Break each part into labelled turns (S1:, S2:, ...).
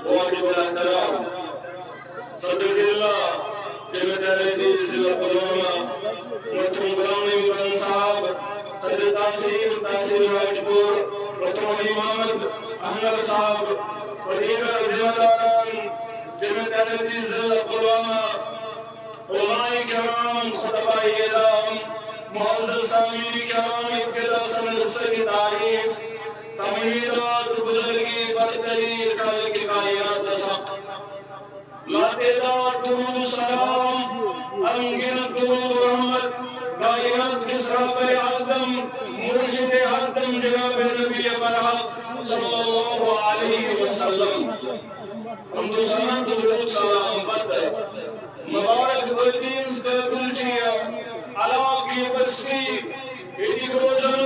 S1: واجب الاحترام صدق الله جمعية الحديث ضلع پلوامہ مرحوم غلام نبی بن صاحب صدر تحصیل راجپور مرحوم امامت احمد صاحب اور دیگر ذمہ داران جمعیت الحدیث ضلع پلوامہ علماء کرام خطباء اعلام معزز سامعین کرام ابتدا سند کی تعریف تمہیدات بزرگی برتری خالق کائنات دسق لاتعداد درود سلام انگنت درود رحمت کائنات کے سرور اعظم مرشد اعظم جناب نبی برحق صلی اللہ علیہ وسلم حمد و ثنا درود سلام بد مبارک بدین دلچیا علاقی بستی ایک روزن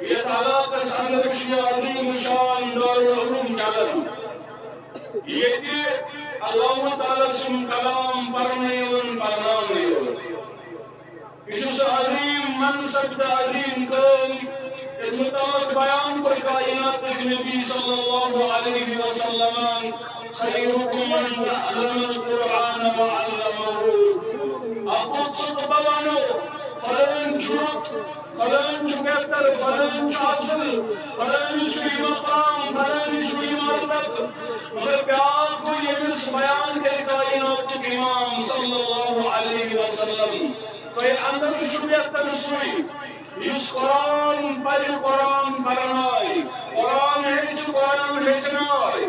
S1: یہ علاقہ سندرشی عظیم شان دار العلوم جلن یہ اللہ تعالیٰ سن کلام پڑھنے ون پڑھنانے ون اس عظیم منصب دا عظیم قوم اس مطابق بیان پر کائنات نبی صلی اللہ علیہ وسلم خیرکم من تعلم القرآن وعلمه اقود خطبانو فلن جھوٹ فلن جھکتر فلن چاصل فلن شوی مقام فلن شوی مرتب مگر پیار کو یہ بیان کے کائنات کے امام صلی اللہ علیہ وسلم کوئی اندر شبیتر سوئی اس قرآن پر قرآن پڑھنائی قرآن ہیچنائی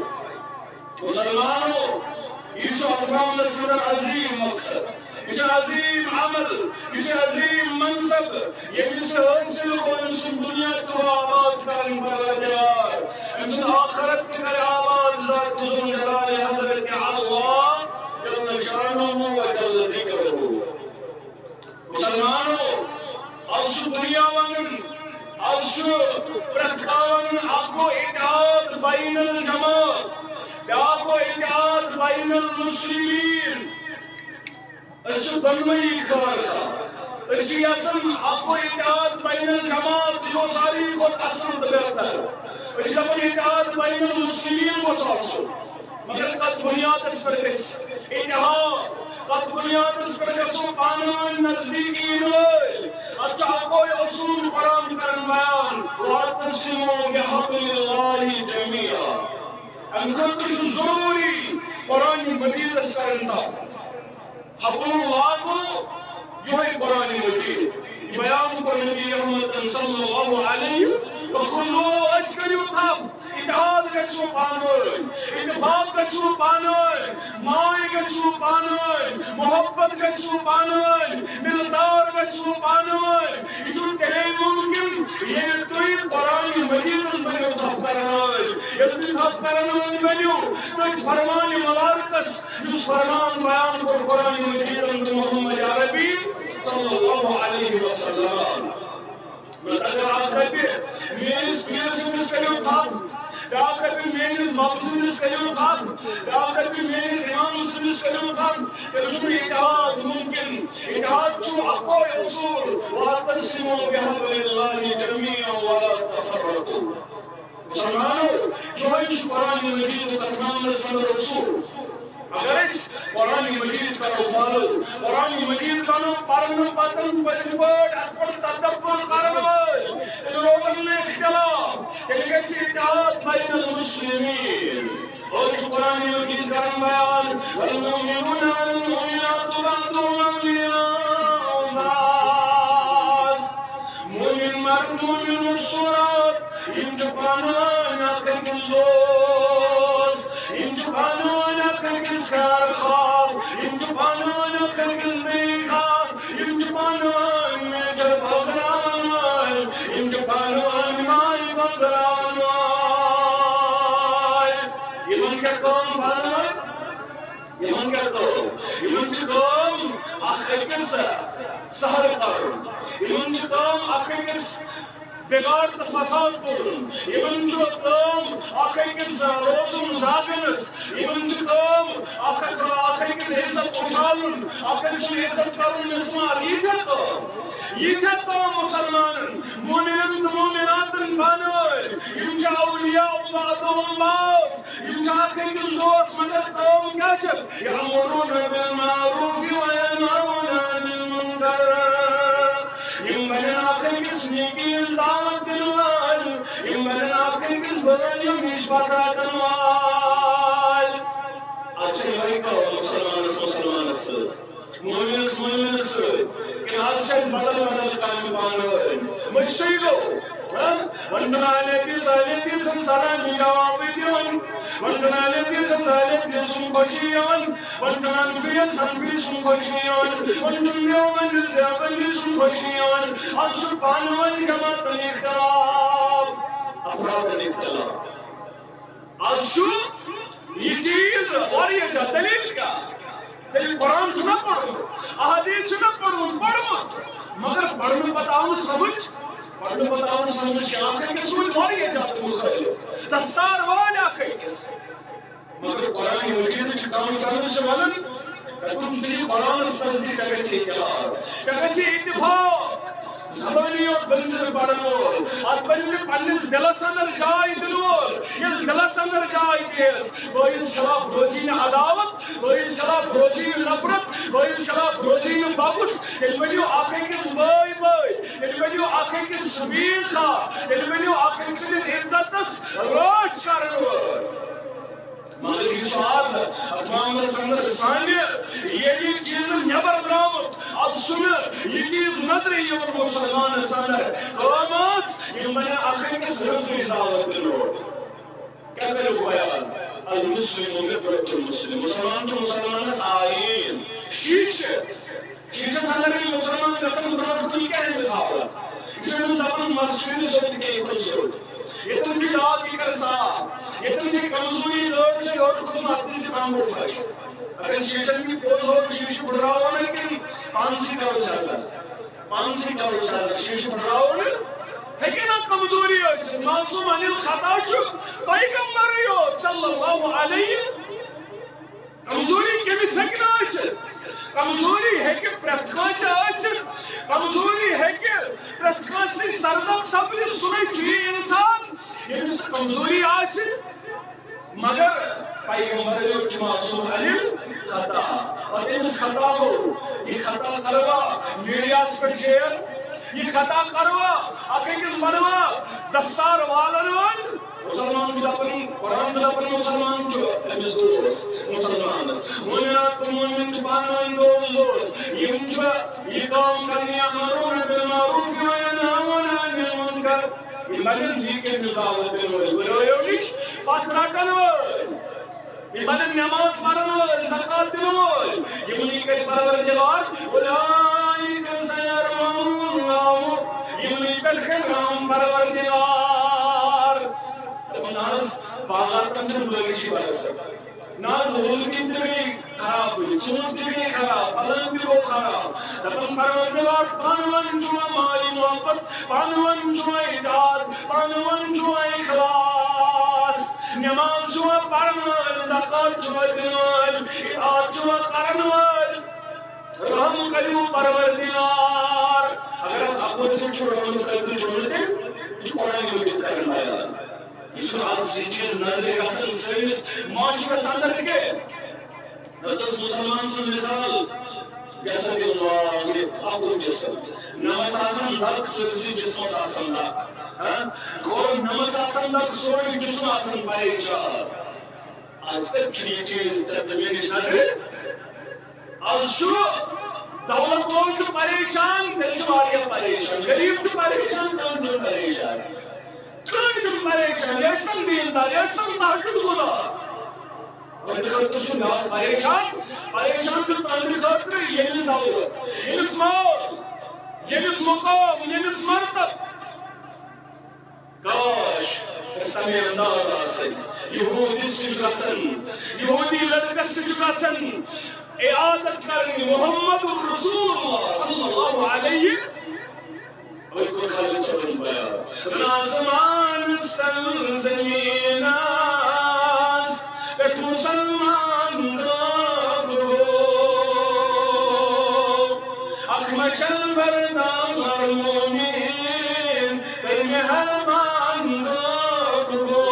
S1: مسلمانوں یہ احکام رسول عظیم مقصد یہ عظیم عمل یہ عظیم منصب یہ حاصل کو انسان دنیا کو آباد کرنے پر دیار انسان آخرت کے کر آباد ذات ذو جلال حضرت اللہ جل شانہ و جل ذکرہ مسلمانوں از دنیا ون از پرتکاون آپ کو اتحاد بین الجماعت آپ کو اتحاد بین المسلمین اس دنوی کار کا اس یسم آپ کو اتحاد بین الجماعت جو ساری کو تصرد بہتر اس لئے اتحاد بین المسلمین کو ساتھو مگر قد بنیاد اس پر کس اتحاد قد بنیاد اس پر کسو قانون نزدیکین ہوئے اچھا کوئی اصول قرآن کرن بیان وَاتَّسِمُوا بِحَبْلِ اللَّهِ جَمِيعًا انکر کچھ ضروری قرآن مجید اس کرن تھا حبل اللہ کو جو ہے قرآن مجید بیان کو نبی احمد صلی اللہ علیہ وَخُلُّو اجکریو تھا اتحاد گچھو پانوئے اتفاق گچھو پانوئے مائی گچھو پانوئے محبت گچھو پانوئے ملدار گچھو پانوئے یہ جو تیرے ممکن یہ توی قرآن مجید اس میں اتحاب کرنوئے یہ توی اتحاب کرنوئے بلیو تو اس فرمان مبارکس جس فرمان بیان کو قرآن مجید اندر محمد عربی صلی اللہ علیہ وسلم اگر آپ کہتے میرے سنس کریو تھا آپ کہتے میرے مابو سنس کریو تھا آپ کہتے میرے امام سنس کریو تھا کہ اس میں اتحاد ممکن اتحاد جو اقوى اصول وَاتَّسِمُوا بِحَبْلِ اللَّهِ جَمِيعًا وَلَا تَفَرَّقُوا مسلمانوں جو ہے اس قرآن مجید و تفہیم رسول رسول اگر اس قرآن مجید کا فالو قرآن مجید کا پرن پتن پچھبٹ اکبر تدبر کرنوائے ان روزن میں اختلاف کہ اتحاد بین المسلمین اور اس قرآن مجید کا بیان والمؤمنون والمؤمنات بعضهم اولیاء بعض مومن مرد مومن الصورات ان جو قانون آخر کن دوست ان جو قانون آخر کن خیار خواب ان جو قانون آخر کن بیخواب ان جو قانون میں جب بغران ان جو قانون مائی بغران یہ من کیا قوم بھانا یہ من کیا قوم یہ من کی قوم آخر کن سہر قرم یہ من کی قوم آخر کن بغار فساد کرن ایمن جو قوم آخر کس روزن زاگنس ایمن جو قوم آخر کس عزت اٹھالن آخر کس عزت کرن مسمار یہ جب مسلمان مومنان مومنات بانوئے انجا اولیاء بعضهم بعض يمشاكل الزوس من القوم كاشف يأمرون بالمعروف وينهون عن المنكر يمكن آخر كسنيكي الدعوة الوال يمكن آخر كسبرل يميش فترة الوال أشياء يكون مسلمان مؤمن كن هذا شيء بدل كان بانه مشيلو وانتنا عليك سالتي سنسالان جوابيون وانتنا عليك سنسالتي سنخشيون وانتنا نفيا سنبي سنخشيون وانتنا يوم الزيابي سنخشيون السبحانوان كما تنخراب أفراد الاختلاف الشو يجيز وريجا دليل کا دل قرآن چنا پڑھو احادیث چنا پڑھو مگر پڑھنے بتاؤں سمجھ پڑھنے بتاؤں سمجھ کے آنکھیں کے سوئی ماری ہے جاتے مخیلو دستار والے آنکھیں کے سے مگر قرآن مجید چکاؤں کرنے سے ولن تکن سی قرآن سرزی چکے سی چکے سی اتفاق زبانی اور بنجر پڑھنول اور بنجر پڑھنس دلس اندر جائی دلول یہ دلس اندر جائی دیس وہ اس خلاف روزی عداوت وہ اس خلاف روزی نفرت وہ اس خلاف روزی باگوش علمیو آنکھیں کس بائی بائی علمیو آنکھیں کس سبیل تھا علمیو آنکھیں کس عزتس روش کرنول مگر یہ سوال اتمام سندر ثانیہ یہ چیز نبر درامت اب سنر یہ چیز نظر یہ مسلمان سندر قوامات یہ میں آخر کے صرف سے دعوت دلو کیا کرو بیان المسلم مبرت المسلم مسلمان جو مسلمان آئین شیش سندر کی مسلمان قسم برار کل کیا ہے مثال اسے من زبان مرشوین صوت کے اتل یہ تم کی دعوت کی کرسا یہ تم کی کمزوری لوگ سے اور خود ماتن سے کام ہو فائش اگر شیشن کی پوز ہو شیش بڑھ رہا ہونا لیکن پانسی کرو چاہتا شیش بڑھ رہا ہونا لیکن کمزوری ہو معصوم عن الخطا چھو پیغمبر ہو صلی اللہ علیہ کمزوری کمی سکنا ہے کمزوری ہے کہ پرتکاش آج کمزوری ہے کہ پرتکاش نے سردم سب نے سنے چھوئی انسان یہ جس کمزوری آج مگر پیغمبر جو معصوم علم خطا اور اس خطا کو یہ خطا کروا میڈیاز پر شیئر یہ خطا کروا آخر کس بنوا دستار والنوان مسلمان جدا پنی قرآن جدا پنی مسلمان جو امیز دوست مسلمان مومنات مومن چپانوان دوست یہ کام کرنی امرون بالمعروف وینہون عن المنکر یہ مدن لیکن دعوت دنوال بلویونش پاتراٹنوال یہ مدن نماز پڑھنوال زکاة دنوال یہ منی کئی پروردگار اولائک سیرمون اللہ یہ منی پلکن پروردگار ناز باغات تنسل بلگشی بارسا ناز حول کی دلی خراب ہوئی سنت دلی خراب علم بھی وہ خراب دفن پروردگار پانوان جمع مالی محبت پانوان جمع اداد پانوان جمع اخلاص نماز جمع پرنوال زکاة جمع دنوال اداد جمع کرنوال رحم کریو پروردگار اگر آپ اپنے دل چھوڑ رہا ہوں اس قلب چھوڑ دیں اس قرآن کی مجھے کرنا ہے اس میں آپ سے چیز نظر اصل سروس معاشرہ سندر کے حضرت مسلمان سے مثال جیسا کہ اللہ کے آپ کو جسم نماز آسان دلک سرسی جسم آسان دلک اور نماز آسان دلک سوئی جسم آسان پریشان آج تک چیز چیز تبینی نظر آج شو دولت کون جو پریشان دلچواریا پریشان غریب جو پریشان کون جو پریشان کون جو پریشان یسن دیندار یسن تحقیق خدا پریشان جو تندر خاطر یعنی دولت یعنی مال یعنی مقام یعنی مرتب کاش اسلامی انداز آسن یہودی سجرسن یہودی لڑکت سجرسن اعادت کرنی محمد رسول اللہ صلی اللہ علیہ وآلہ خالد چلن بیا نازمان استل زمین آس ایک مسلمان داد ہو اکمشل بردان مومین تر مہربان داد ہو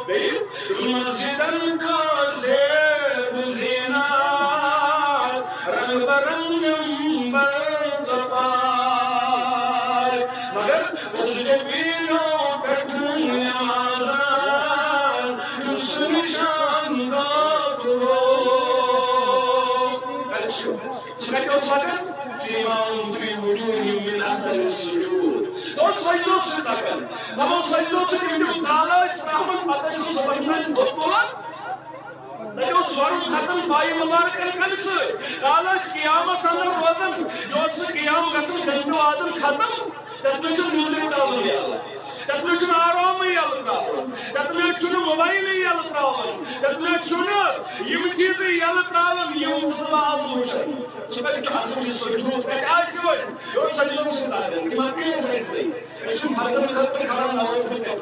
S1: مسجدن کا زیب زینار رنگ برنگ برزپار مگر مجربینوں کٹھن آزار یوس نشان گاہ ہو سکتے اس وقت سیمان فی وجوہہم من اثر السجود تو سجدوں سے تکن ہم سجدوں سے کنجو تعالیٰ اس رحمت پتہ اس بندن بطولن لیکن سورم ختم بائی مبارکن کنس تعالیٰ اس قیامت اندر روزن جو اس قیام گسن گھنٹو آدم ختم تتنشن میوزک ڈاؤن یا اللہ تتنشن آرام ہی اللہ ڈاؤن تتنشن موبائل ہی اللہ ڈاؤن تتنشن یم چیز ہی اللہ ڈاؤن یم صدبہ آزوشن سبت جو اصلی سجود ہے آج سوئی جو سجدوں سے تاکن کمات کے لئے سجد نہیں اسم حضر خطر خرم نہ ہو پھر کیا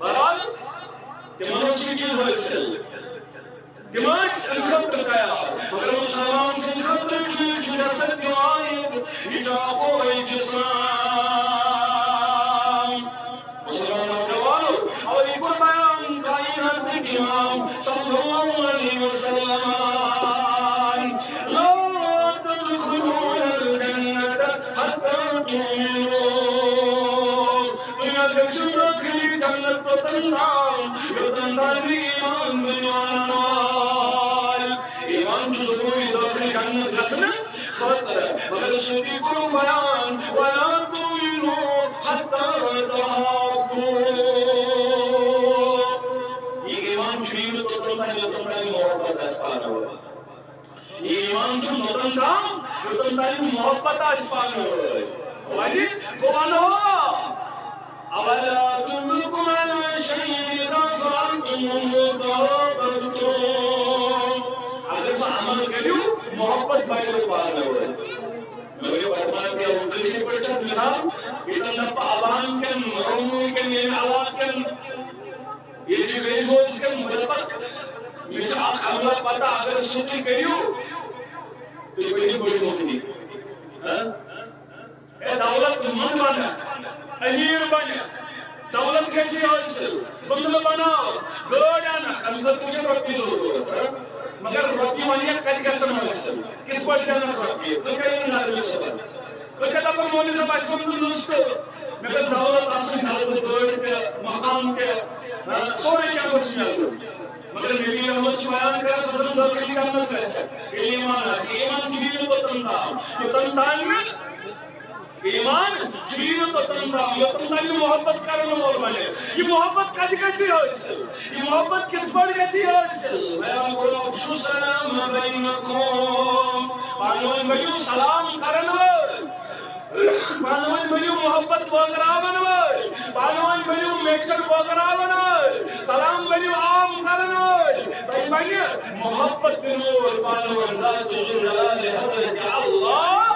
S1: برحال تمہارو سی چیز ہو اس سے دماغ انخطر کیا مگر مسلمان سے انخطر چیز جسد دیوائب اجابو ای جسلام مسلمان نوجوانو اور ایک اور بیان کائنات امام صلی اللہ علیہ وسلم لا تدخلون الجنة حتى تؤمنوا دنیا کے داخلی جنت تو تنظام یتنظام ایمان بنوانوال ایمان جو ضروری داخلی جنت رسنا خطر مگر سنتی کو بیان ولا تؤمنوا حتى تحابوا یہ ایمان شریر تو تنظام یتنظام محبت اسپانا ہوا ایمان جو تنظام یتنظام محبت اسپانا ہوا ولی قوانا ہوا اولا تدلكم على شيء اذا فعلتم وتابرتم اگر سا عمل کریو محبت بائیو پانا ہوئے مگر یہ برمان کیا انگلی سے پڑھ چاہت مثال اتنا پابان کن روموی کن یہ آواز کن یہ جو بیجوز کن ملبک مجھے آخ عملہ پتا اگر سوچی کریو تو یہ بڑی بڑی موقعی اے دولت من بنا امیر بنا دولت کیسی حاصل بندل بناو گوڑ آنا کنگت مجھے ربی ضرورت ہے مگر ربی مانیت کج گسن حاصل کس پر جانت ربی ہے کل کہیں نارمی سبن کل کہتا پر مولی سے باش سمدن دوستو مگر دولت آسن حالت گوڑ کے مقام کے سوڑے کیا کچھ نہیں مگر نبی رحمت بیان کر صدر داخلی کرنا کہتا ہے ایمان آسی ایمان جبیر کو تنتام یہ تنتان میں ایمان جبیر تو تنظام یہ تنظام محبت کرنے والا بنے یہ محبت کیسی ہو اس سے یہ محبت کس پر کیسی ہو اس سے بیان کرو افشو سلام بینکم پانوان بھائیو سلام کرنے پانوان بھائیو محبت بغرابن پانوان بھائیو میچر بغرابن سلام بھائیو عام کرنے بھائی بھائیو محبت دنور پانوان ذات جلال حضرت اللہ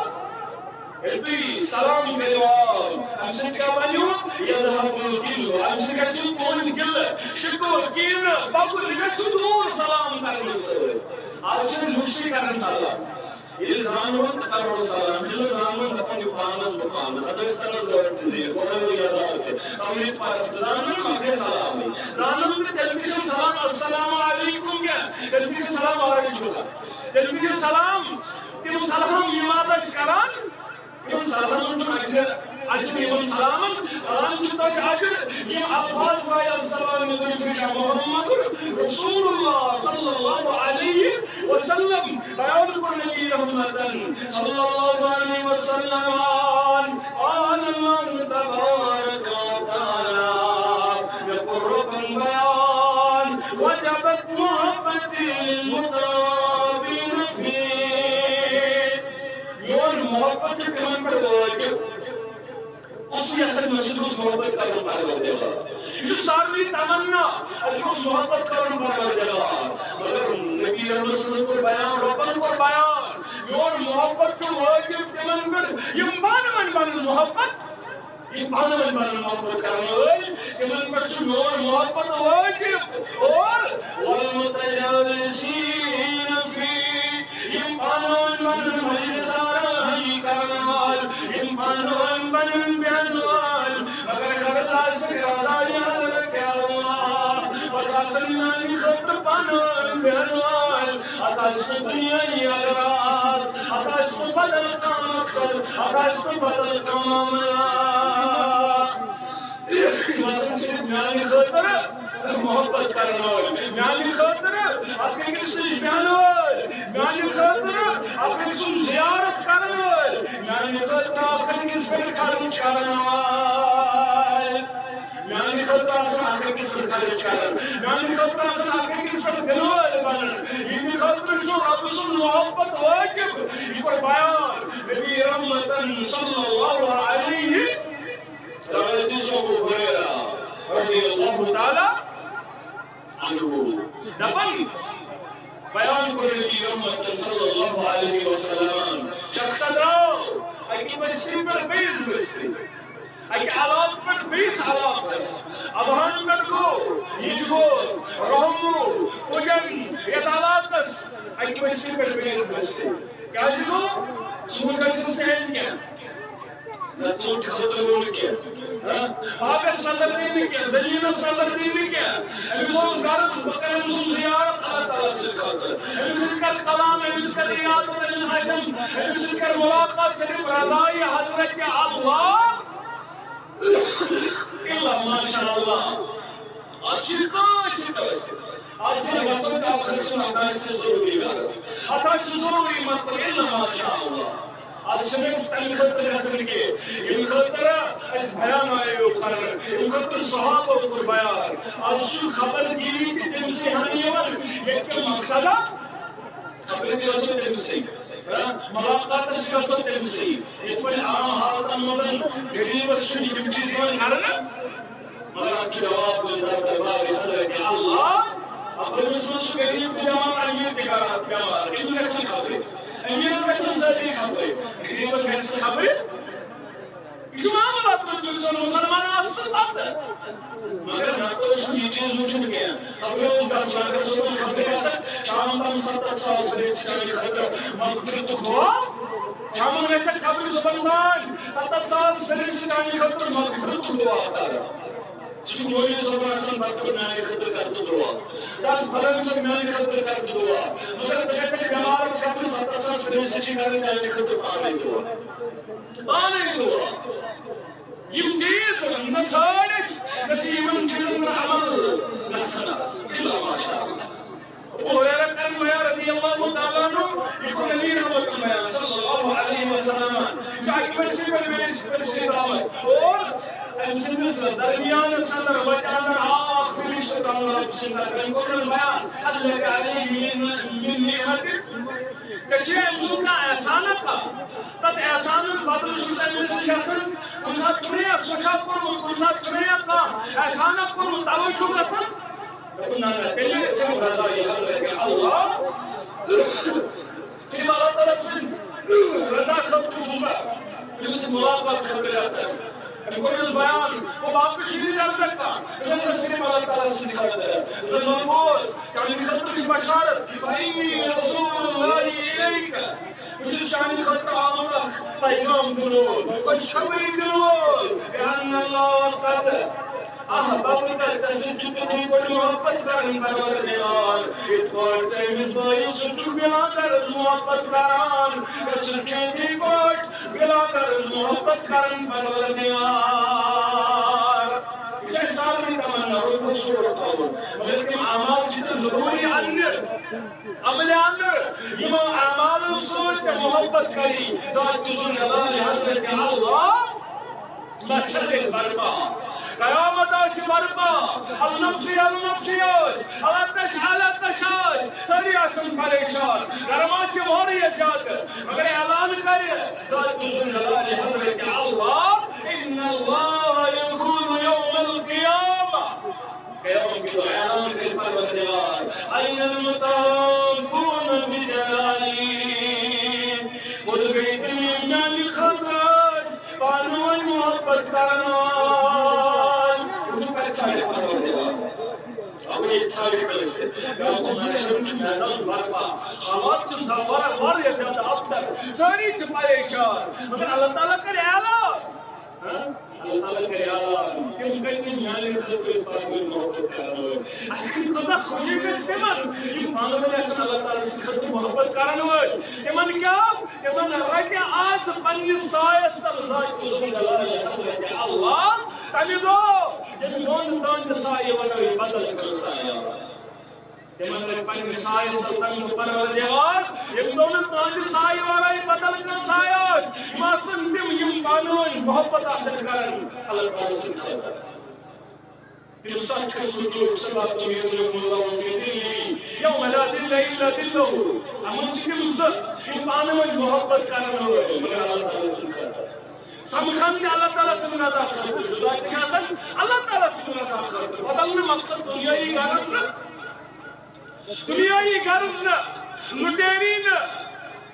S1: اتنی سلام کے جواب ہم سے کیا بنیو یذہب الگل ہم سے کیا چھو کون گل شکر کین باقو لکھا چھو دور سلام کرنے سے آج سے مشتی کرن سلام یہ زانون تقرر سلام یہ زانون اپنی پانس مقام صدر سنت دورت تزیر قرآن و یادار کے امید پارست زانون مکہ سلام زانون کے جلدی سے سلام السلام علیکم کیا جلدی سے سلام علیکم جلدی سے سلام تم سلام یمادش کران یہ سلام اجر یہ سلام جتا کہ اجر یہ الفاظ رائے السلام محمد رسول اللہ صلی اللہ علیہ وسلم بیان کو نبی رحمت صلی اللہ علیہ وسلم قال اللہ تبارک وتعالی بقرب بیان وجبت محبتی للمتابین بھی محبت سے پیمان پر واجب اس کی اصل مسلوس محبت کرن پر واجب یہ ساروی تمنا اس محبت کرن پر واجب مگر نبی رحمت صلی اللہ علیہ بیان ربن کو بیان یہ محبت جو واجب پیمان پر یہ بانوان محبت یہ بانوان محبت کرن واجب پیمان پر جو محبت واجب اور والمتجاوزین فی یہ بانوان مجلسارا کرنوال امپانوان بنن بیانوال مگر کرتا سے رادا یاد رکھے اللہ آسن میانی خطر پانوان بہنوان اتاش دنیای اگراز اتاش بدل کا مقصد اتاش بدل کا معاملہ مثلا صرف میانی خطر محبت کرنول میانی خطر اکھ أکِس نِش بیہنول میانی خطر اکھ أکۍ سُنٛد زیارت کرنول میانی خطر اکھ أکِس پٮ۪ٹھ خرچ کرنول میانی خطر آسان اکھ أکِس پٮ۪ٹھ خرچ کرن میانی خطر آسان اکھ أکِس پٮ۪ٹھ دِلوٲلۍ بنن یِہنٛدِ خٲطرٕ چھُ رۄبہٕ سُنٛد محبت وٲجِب یہِ کوٚر بیان نبی رحمتن صلی اللہ علیہ حدیث ابو ہریرہ رضی اللہ تعالی عنہ دپن بیان کوٚر نبی رحمتن صلی اللہ علیہ وسلم شخص درٛاو اکہِ بستی پٮ۪ٹھ بیٚیِس بستی اکہِ علاقہٕ پٮ۪ٹھ بیٚیِس علاقس ابہن پٮ۪ٹھ گوٚو یہِ گوٚو رحمو پُجن یتھ علاقس اکہِ بستی پٮ۪ٹھ بیٚیِس بستی کیٛازِ گوٚو ژوٗنٛٹھ ٲسِس نہٕ ہیٚنۍ کیٚنٛہہ نہ ژوٗنٛٹھِ خٲطرٕ گوٚو نہٕ کیٚنٛہہ باغس نظر دی نہٕ کیٚنٛہہ زٔمیٖنس نظر دی نہٕ کیٚنٛہہ أمِس اوس غرض بہٕ کرٕ أمۍ سُنٛد زیارت اللہ تعالیٰ سٕنٛدِ خٲطرٕ أمِس سۭتۍ کرٕ کلام أمِس کرٕ عیادت أمِس آسن أمِس سۭتۍ کرٕ مُلاقات صرف رضایہِ حضرت اللہ الا ماشاء اللہ آج چھِ کٲنٛسہِ ٲسِتھ آج چھُنہٕ گژھُن تہِ اکھ چھُنہٕ اتھ آسہِ ضروٗری غرض اتھ آسہِ ضروٗری مطلب الا ماشاء اللہ آج چھِنہٕ أسۍ تَمہِ خٲطرٕ گژھان کیٚنٛہہ ییٚمہِ خٲطرٕ اَسہِ بیان آیو کرنہٕ ییٚمہِ خٲطرٕ صحابو کوٚر بیان آز چھُ خبرگیری تہِ تٔمسٕے ہن یِوان ییٚتہِ کہِ مقصدا خبرِ تہِ گژھو تٔمسٕے ملاقاتس چھِ گژھو تٔمسٕے یِتھ پٲٹھۍ عام حالاتن منٛز غریٖبس چھُنہٕ یِم چیٖز یِوان کرنہٕ مگر اتھ چھُ جواب دیُن دربارِ حضرت اللہ أمِس منٛز چھُ غریٖب تہِ جوان أمیٖر تہِ کران بٮ۪مار أمِس گژھِ نہٕ خبرِ أمیٖرس گژھن سٲری خبرِ غریٖبس گژھِ نہٕ خبرِ یہِ چھُ معاملات روٗدمُت سون مُسلمان آسہٕ پتہٕ مگر نتہٕ اوس نہٕ یہِ چیٖز وٕچھُن کیٚنٛہہ خبرِ اوس گژھُن اگر صُبحن خبرِ گژھن شام تام 70 ساس رۄپیہِ چھِ چانہِ خٲطرٕ مغفرتُک دُعا شامن گژھن خبرِ صُبحن تام 70 ساس رۄپیہِ چھِ چانہِ خٲطرٕ مغفرتُک دُعا کران ژٕ چھُکھ مولوی صٲبن آسان پتہٕ میانہِ خٲطرٕ کر ژٕ دُعا تس فلٲنۍ صٲب میانہِ خٲطرٕ کر ژٕ دُعا مگر ژٕ گژھکھ بٮ۪مارس خبرِ 70 ساس رۄپیہِ سُہ چھِ کران چانہِ خٲطرٕ پانے دُعا پانے دُعا یِم چیٖز نہ ژھانڈ أسۍ نہ چھِ یِمن چیٖزن پٮ۪ٹھ عمل گژھان الا ماشاء اللہ ابو ہریرہ کرن بیان رضی اللہ تعالیٰ عنہ یہِ کوٚر نبی رحمتن بیان صلی اللہ علیہ وسلم یہِ چھُ اکہِ بستی پٮ۪ٹھ بیٚیِس بستی درٛامٕتۍ اور أمۍ سٕنٛدِس درمیانس انٛدر وتہِ انٛدر اکھ فرشتہٕ درٛاو رۄبہٕ سٕنٛدِ طرفہٕ أمۍ کوٚرنس بیان هل لك عليه من نعمتك ژےٚ چھُے أمۍ سُنٛد کانٛہہ احسانا کانٛہہ تتھ احسانس بدلہٕ چھُنہٕ تٔمۍ نِش گژھان کُنہِ ساتہٕ چھُ مےٚ سۄچھا کوٚرمُت کُنہِ ساتہٕ چھُ مےٚ کانٛہہ احسانا کوٚرمُت تَوَے چھُ گژھان دوٚپُن نہ نہ تیٚلہِ صرف رضایہِ حضرت اللہ صرف اللہ تعالیٰ سٕنٛدِ رضا خٲطرٕ چھُس بہٕ أمِس سۭتۍ مُلاقات خٲطرٕ گژھان أمۍ کوٚرنس بیان گوٚو باقٕے چھُنہٕ غرض کانٛہہ أمِس ٲس صرف اللہ تعالیٰ سٕنٛدِ خٲطرٕ دوٚپُن بوز چانہِ خٲطرٕ چھِ بشارت فإني رسول الله إليك بہٕ چھُس چانہِ خٲطرٕ آمُت اکھ پیغام دِنہٕ وول خۄشخبری دِنہٕ وول بأن الله قد أحببك ژےٚ سۭتۍ چھُ تِتھٕے پٲٹھۍ محبت کران پروردگار یِتھ پٲٹھۍ ژٕ أمِس بٲیِس سۭتۍ چھُکھ بِلا غرض محبت کران ژےٚ سۭتۍ چھُ یِتھٕے پٲٹھۍ بِلا غرض محبت کران پروردگار یہِ چھُ اَسہِ سارنٕے تمنا رۄبَس سوٗر تھاوُن مگر تِم اعمال چھِ ژےٚ ضروٗری اَننہِ عملہِ اَننہٕ یِمو اعمالو سۭتۍ ژےٚ محبت کری ذاتِ ذوالجلال حضرت اللہ محشر گژھِ برپا قیامت آسہِ برپا النفسی ٲسۍ التش ٲسۍ سٲری آسن پریشان گرم آسہِ واریاہ زیادٕ مگر اعلان کرِ ذاتِ ذوالجلال حضرت اللہ ان اللہ یقول یوم القیامہ قیامت کے دۄہ اعلان کرِ پروردگار این المتوفون بجلالی خود گٔے تِم یِم میانہِ خٲطرٕ ٲسۍ پانہٕ ؤنۍ محبت کران وٕچھِو کتہِ ژھانڈِ پروردگار اگر ییٚتہِ ژھانڈِ کٲنٛسہِ محشرُک چھُ میدان برپا حالات چھِ واریاہ زیادٕ ابتر سٲری چھِ پریشان مگر اللہ تعالیٰ کرِ اعلان اللہ تعالیٰ کرِ اعلان تِم کتہِ میانہِ خٲطرٕ ٲسۍ پانہٕ ؤنۍ محبت کران وٲلۍ اَسہِ کِتھ پانوی آسان اللہ تعالیٰ سے خود محبت کرن وٲلۍ تِمن کیٛاہ تِمن رٹہِ آز پننِس سایس تل ذات جلالہِ حضرت اللہ تمہِ دۄہ ییٚلہِ دۄن تہنٛدِ سایہِ ورٲے بدل کانٛہہ سایہِ آسہِ تِمن رٹہِ پننِس سایس تل تمہِ دۄہ پروردگار ییٚلہِ دۄن تہنٛدِ سایہِ ورٲے بدل کانٛہہ سایہِ آسہِ یِم آسن تِم یِم پانہٕ ؤنۍ محبت آسن کران اللہ تعالیٰ سٕنٛدِ خٲطرٕ تم سچ سلوک صلات يدرك الله في دله يوم لا دل الا دله امن تم پانوی محبت کرن مگر اللہ تعالیٰ سن سمکھان تہ اللہ تعالیٰ سن رضا خاطر جدا تہ آسان اللہ تعالیٰ سن رضا خاطر بدل نہ مقصد دنیائی غرض نہ لٹیری نہ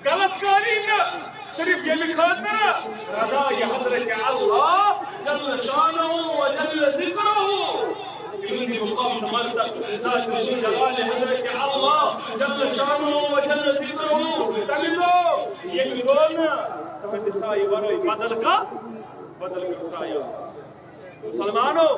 S1: غلط کاری نہ صرف یہ خاطر رضا یہ حضرت اللہ جل شانہ و جل ذکرہ يمني مقام مرتب ذات جلال حضرت الله جل شانه وجل ذكره تميزو يمدون تمد ساي ورای بدل کا ساي مسلمانو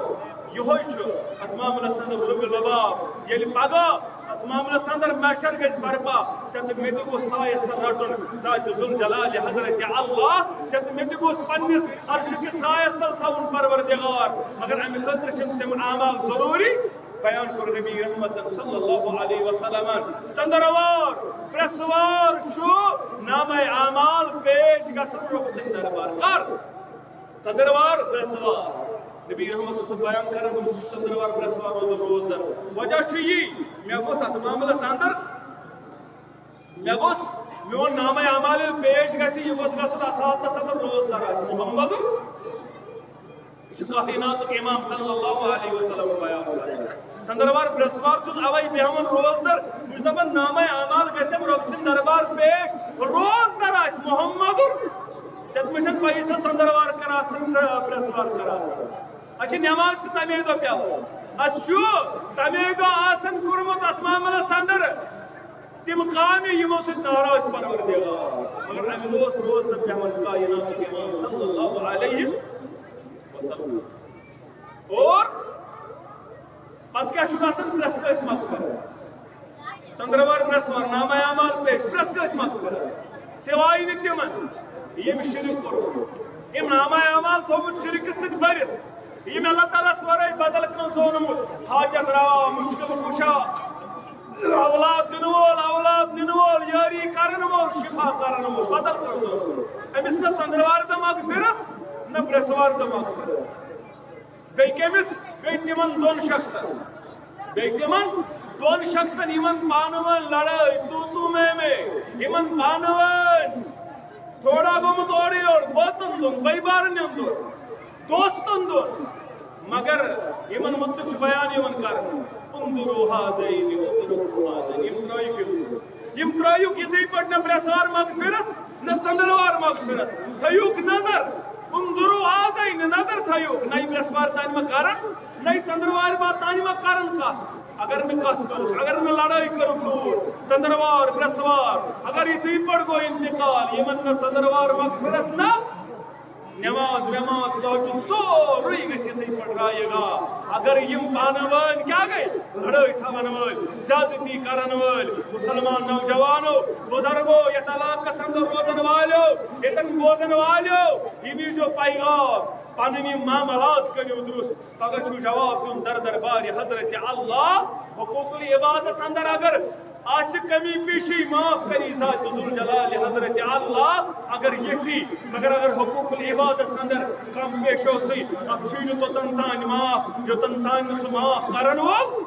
S1: يهوي چھ اتمام السندر رب الباب يلي پگا اتمام السندر محشر گژھِ برپا چت مت گو ساي رٹن ذات جلال حضرت الله چت مت گو پنس عرش کے سایہ تل تھاون پروردگار مگر امہ خاطر چھ تم اعمال ضروری بیان کر نبی رحمت صلی اللہ علیہ وسلم چندروار پرسوار شو نام اعمال پیش گژھن رب سند دربار کر چندروار پرسوار نبی رحمت صلی اللہ بیان کرن چندروار پرسوار روز در وجہ چھ یہ مے گوس ات معاملہ سندر مے گوس میون نام اعمال پیش گژھِ یہ گوس گژھن اتھات تندر روز در محمد کائنات امام صلی اللہ علیہ وسلم بیان چندروار برسوار چھس اوے بیہمن روز در مجھ دپان نام اعمال گژھم رب سٕنٛدِ دربار پیش روز در آسہِ محمد چتمشن پیسہ چندروار کراسن برسوار کراسن اچھا نماز تہ تمے دۄہ پیٚوان اسہ تمے دۄہ آسن کورمُت اتھ معاملس اندر تم کامہِ یمو سۭتۍ ناراض پروردگار مگر امہ دۄہ روز در پیٚوان کائنات امام صلی اللہ علیہ وسلم اور پتہ کیا چھُ گژھان پرٛٮ۪تھ کٲنٛسہِ مقبر چندروار برسوار نامہ اعمال پیش پرٛٮ۪تھ کٲنٛسہِ مقبر سوائے نہٕ تِمن یم شرک کوٚرمُت یم نامہ اعمال تھوٚومُت شرکہٕ سۭتۍ بٔرِتھ یم اللہ تعالیٰ ورٲے بدل کانٛہہ زونمُت حاجت روا مشکل کشا اولاد دِنہٕ وول یاری کرن وول شفا کرن وول بدل کانٛہہ زونمُت أمِس نہ ژندروارِ دۄہ مغفرت نہ برسوارِ دۄہ مغفرت بیٚیہِ کٔمِس بیٚیہِ تِمن دۄن شخصن یمن پانہٕ ؤنۍ لڑٲے تو میں یمن پانہٕ ؤنۍ تھوڑا گوٚمُت اورٕ یورٕ بٲژن دۄن بٔے بارنٮ۪ن دۄن دوستن دۄن مگر یمن متعلق چھُ بیان یِوان کرنہٕ انظروا هذين واتركوا هذين یم ترٲیُکھ یِتھٕے پٲٹھۍ نہ برسوار مغفرت نہ ژندروار مغفرت تھٲیُکھ نظر انظروا هذين نظر تھٲیُکھ نہ برسوار تانۍ ما کرن نہ ژندروارِ تانۍ ما کرن کتھ اگر نہ کتھ کرو اگر نہ لڑائی کرو دور چندروار برسوار اگر یتھٕے پٲٹھۍ گوٚو انتقال یمن نہ چندروار مغفرت نہ نماز وماز تہجد سورُے گژھِ یتھٕے پٲٹھۍ رایہِ گا اگر یم پانہٕ ؤنۍ کیٛاہ گٔے لڑٲے تھاون وٲلۍ زیادتی کرن وٲلۍ مسلمان نوجوانو بزرگو یتھ علاقس اندر روزن والیو یتن بوزن والیو یہ نیٖزیو پیغام پنٕنۍ یِم معاملات کٔرِو درست پگاہ چھُ جواب دیُن دربارِ حضرت اللہ حقوق العبادس اندر اگر آسہِ کمی پیشی معاف کری ذات ذوالجلال حضرت اللہ اگر یژھی مگر اگر حقوق العبادس اندر کم پیش اوسٕے اتھ چھُے نہٕ توٚتن تانۍ معاف یوٚتن تانۍ نہٕ سُہ معاف کرن وول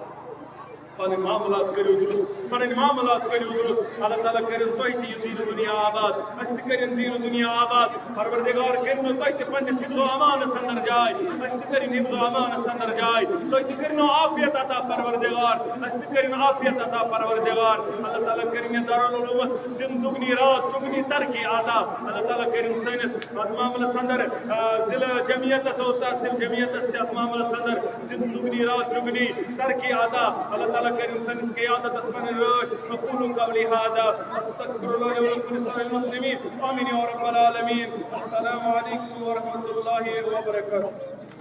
S1: پنٕنۍ معاملات کٔرِو درست اللہ تعالیٰ کرن تۄہہِ تہِ یہِ دیٖن دُنیا آباد أسۍ تہِ کرن دیٖن دُنیا آباد پروردگار کٔرِنو تۄہہِ تہِ پننِس حفظ و امانس اندر جاے أسۍ تہِ کرن حفظ و امانس اندر جاے تۄہہِ تہِ کٔرِنو عافیت عطا پروردگار أسۍ تہِ کرن عافیت عطا پروردگار اللہ تعالیٰ کرن یتھ دارالعلومس دن دُگنی رات چُگنی ترقی عطا اللہ تعالیٰ کرن سٲنِس اتھ معاملس اندر ضلع جمعیتس اوس تحصیل جمعیتس تہِ اتھ معاملس اندر دن دُگنی رات چُگنی ترقی عطا اللہ تعالیٰ کرن سٲنِس قیادتس پنٕنۍ رٲچھ اقول قولي هذا استغفر الله لي ولكم ولسائر المسلمين امين يا رب العالمين السلام عليكم ورحمه الله وبركاته